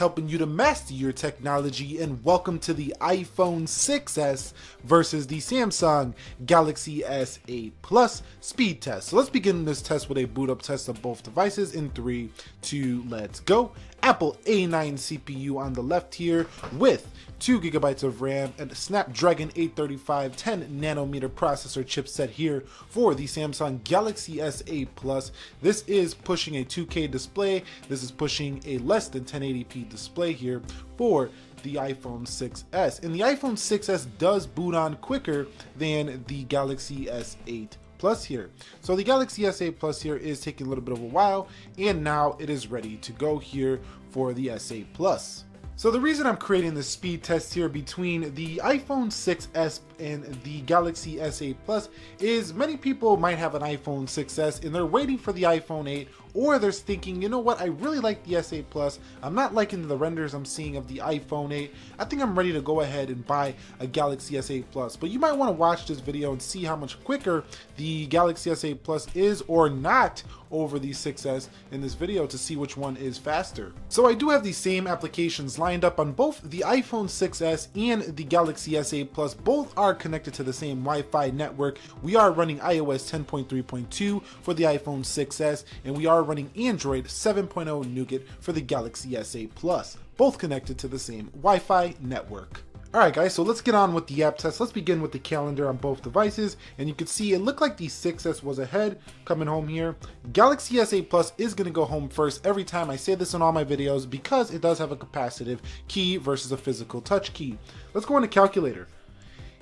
helping you to master your technology, and welcome to the iPhone 6s versus the Samsung Galaxy S8 Plus speed test. So let's begin this test with a boot up test of both devices in 3, 2, let's go. Apple A9 CPU on the left here with 2 GB of RAM and a Snapdragon 835 10nm processor chipset here for the Samsung Galaxy S8 Plus. This is pushing a 2K display. This is pushing a less than 1080p display here for the iPhone 6s. And the iPhone 6s does boot on quicker than the Galaxy S8 Plus here. So the Galaxy S8 Plus here is taking a little bit of a while, and now it is ready to go here for the S8 Plus. So the reason I'm creating this speed test here between the iPhone 6s and the Galaxy S8 Plus is many people might have an iPhone 6s and they're waiting for the iPhone 8, or they're thinking, you know what, I really like the S8 Plus. I'm not liking the renders I'm seeing of the iPhone 8. I think I'm ready to go ahead and buy a Galaxy S8 Plus. But you might want to watch this video and see how much quicker the Galaxy S8 Plus is or not over the 6s in this video to see which one is faster. So I do have the same applications lined up on both the iPhone 6s and the Galaxy S8 Plus. Both are connected to the same Wi-Fi network. We are running iOS 10.3.2 for the iPhone 6s, and we are running Android 7.0 Nougat for the Galaxy S8 Plus, both connected to the same Wi-Fi network. Alright guys, so let's get on with the app test. Let's begin with the calendar on both devices, and you can see it looked like the 6s was ahead coming home here. Galaxy S8 Plus is going to go home first every time. I say this in all my videos because it does have a capacitive key versus a physical touch key. Let's go into calculator.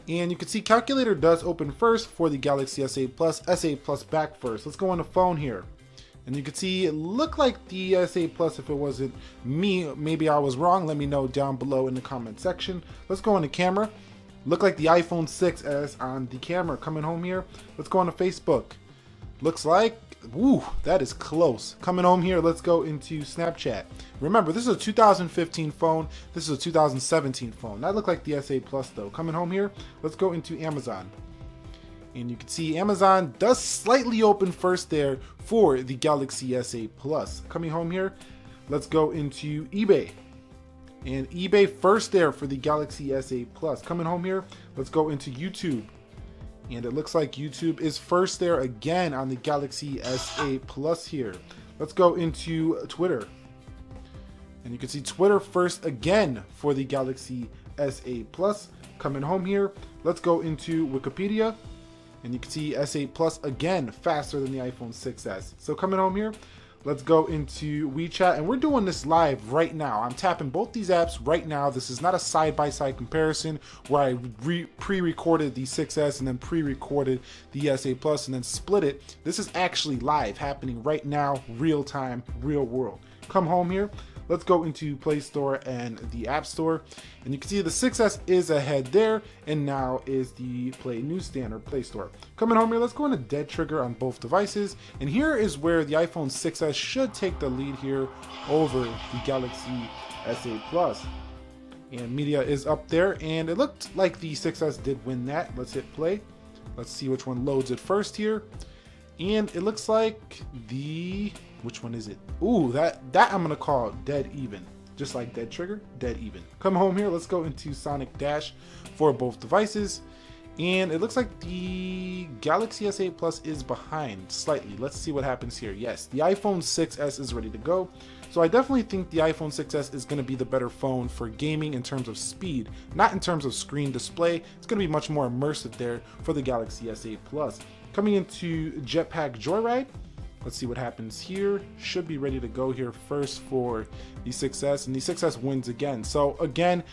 And you can see calculator does open first for the Galaxy S8 Plus, S8 Plus back first. Let's go on the phone here. And you can see it looked like the S8 Plus. If it wasn't me, maybe I was wrong. Let me know down below in the comment section. Let's go on the camera. Look like the iPhone 6s on the camera coming home here. Let's go on to Facebook. Looks like, woo, that is close. Coming home here, let's go into Snapchat. Remember, this is a 2015 phone. This is a 2017 phone. That looked like the S8 Plus though. Coming home here, let's go into Amazon. And you can see Amazon does slightly open first there for the Galaxy S8 Plus. Coming home here, let's go into eBay. And eBay first there for the Galaxy S8 Plus. Coming home here, let's go into YouTube. And it looks like YouTube is first there again on the Galaxy S8 Plus here. Let's go into Twitter. And you can see Twitter first again for the Galaxy S8 Plus. Coming home here, let's go into Wikipedia. And you can see S8 Plus again faster than the iPhone 6s. So coming home here, let's go into WeChat, and we're doing this live right now. I'm tapping both these apps right now. This is not a side-by-side comparison where I pre-recorded the 6s and then pre-recorded the S8 Plus and then split it. This is actually live, happening right now, real time, real world. Come home here. Let's go into Play Store and the App Store. And you can see the 6s is ahead there, and now is the Play Newsstand or Play Store. Coming home here, let's go into Dead Trigger on both devices. And here is where the iPhone 6s should take the lead here over the Galaxy S8 Plus. And media is up there, and it looked like the 6s did win that. Let's hit play. Let's see which one loads it first here. And it looks like the, which one is it? Ooh, that I'm gonna call dead even. Just like Dead Trigger, dead even. Come home here, let's go into Sonic Dash for both devices. And it looks like the Galaxy S8 Plus is behind slightly. Let's see what happens here. Yes, the iPhone 6s is ready to go. So I definitely think the iPhone 6s is going to be the better phone for gaming in terms of speed, not in terms of screen display. It's going to be much more immersive there for the Galaxy S8 Plus. Coming into Jetpack Joyride, let's see what happens here. Should be ready to go here first for the 6s, and the 6s wins again. So again,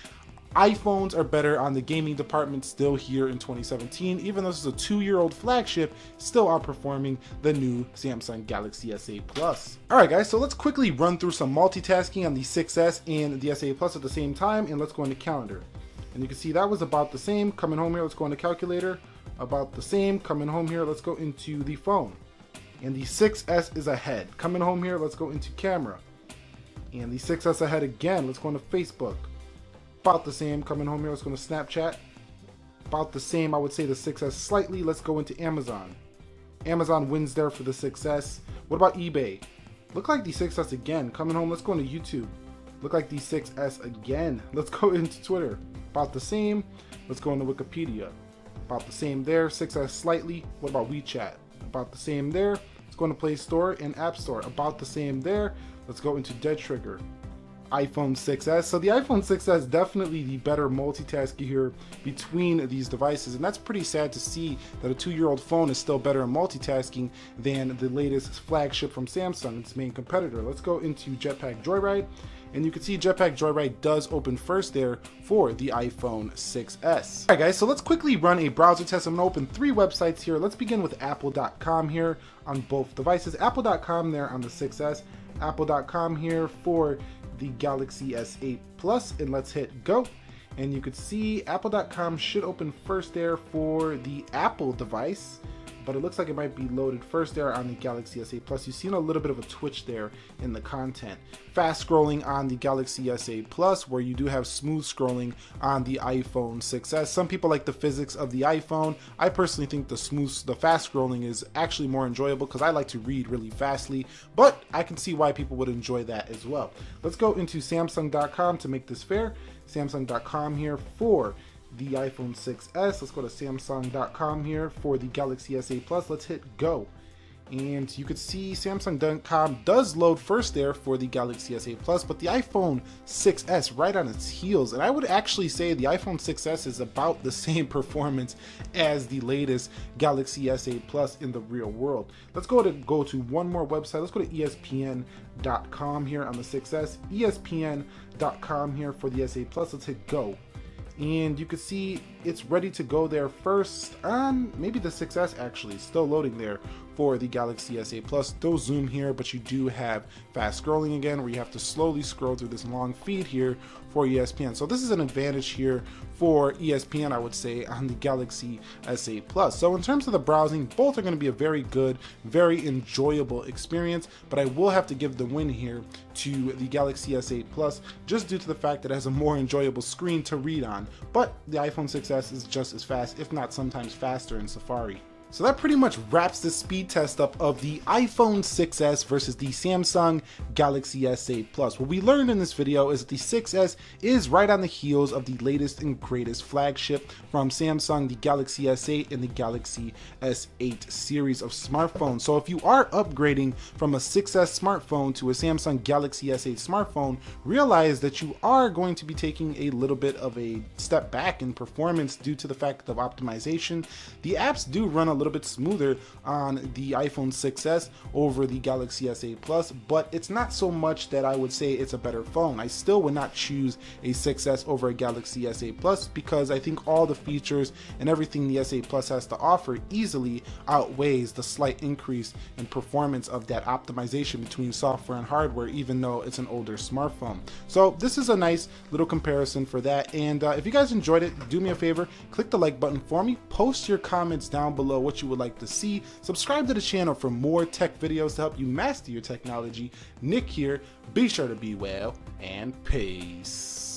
iPhones are better on the gaming department still here in 2017. Even though this is a 2-year-old flagship, still outperforming the new Samsung Galaxy S8 Plus. Alright guys, so let's quickly run through some multitasking on the 6s and the S8 Plus at the same time, and let's go into calendar. And you can see that was about the same. Coming home here, let's go into calculator. About the same. Coming home here, let's go into the phone. And the 6s is ahead. Coming home here, let's go into camera. And the 6s ahead again. Let's go into Facebook. About the same. Coming home here, let's go into Snapchat. About the same, I would say the 6s slightly. Let's go into Amazon. Amazon wins there for the 6s. What about eBay? Look like the 6s again. Coming home, let's go into YouTube. Look like the 6S again. Let's go into Twitter. About the same. Let's go into Wikipedia. About the same there. 6S slightly. What about WeChat? About the same there. Let's go into Play Store and App Store. About the same there. Let's go into Dead Trigger. iPhone 6S. So the iPhone 6S definitely the better multitasker here between these devices, and that's pretty sad to see that a 2-year-old phone is still better at multitasking than the latest flagship from Samsung, its main competitor. Let's go into Jetpack Joyride, and you can see Jetpack Joyride does open first there for the iPhone 6S. Alright guys, so let's quickly run a browser test. I'm going to open 3 websites here. Let's begin with apple.com here on both devices. Apple.com there on the 6S, apple.com here for the Galaxy S8 Plus, and let's hit go. And you could see apple.com should open first there for the Apple device, but it looks like it might be loaded first there on the Galaxy S8 Plus. You've seen a little bit of a twitch there in the content. Fast scrolling on the Galaxy S8 Plus, where you do have smooth scrolling on the iPhone 6S. Some people like the physics of the iPhone. I personally think the fast scrolling is actually more enjoyable because I like to read really fastly, but I can see why people would enjoy that as well. Let's go into Samsung.com to make this fair. Samsung.com here for the iPhone 6S. Let's go to Samsung.com here for the Galaxy S8 Plus. Let's hit go. And you could see Samsung.com does load first there for the Galaxy S8 Plus, but the iPhone 6S right on its heels. And I would actually say the iPhone 6S is about the same performance as the latest Galaxy S8 Plus in the real world. Let's go to one more website. Let's go to ESPN.com here on the 6S. ESPN.com here for the S8 Plus. Let's hit go. And you can see it's ready to go there first on maybe the 6S actually, still loading there for the Galaxy S8 Plus. Still zoom here, but you do have fast scrolling again, where you have to slowly scroll through this long feed here for ESPN. So this is an advantage here for ESPN, I would say, on the Galaxy S8 Plus. So in terms of the browsing, both are going to be a very good, very enjoyable experience, but I will have to give the win here to the Galaxy S8 Plus, just due to the fact that it has a more enjoyable screen to read on. But the iPhone 6S is just as fast, if not sometimes faster in Safari. So that pretty much wraps the speed test up of the iPhone 6S versus the Samsung Galaxy S8 Plus. What we learned in this video is that the 6S is right on the heels of the latest and greatest flagship from Samsung, the Galaxy S8 and the Galaxy S8 series of smartphones. So if you are upgrading from a 6S smartphone to a Samsung Galaxy S8 smartphone, realize that you are going to be taking a little bit of a step back in performance due to the fact of optimization. The apps do run a little bit smoother on the iPhone 6S over the Galaxy S8 Plus, but it's not so much that I would say it's a better phone. I still would not choose a 6S over a Galaxy S8 Plus because I think all the features and everything the S8 Plus has to offer easily outweighs the slight increase in performance of that optimization between software and hardware, even though it's an older smartphone. So this is a nice little comparison for that. And if you guys enjoyed it, do me a favor, click the like button for me, post your comments down below what you would like to see, subscribe to the channel for more tech videos to help you master your technology. Nick here, be sure to be well, and peace.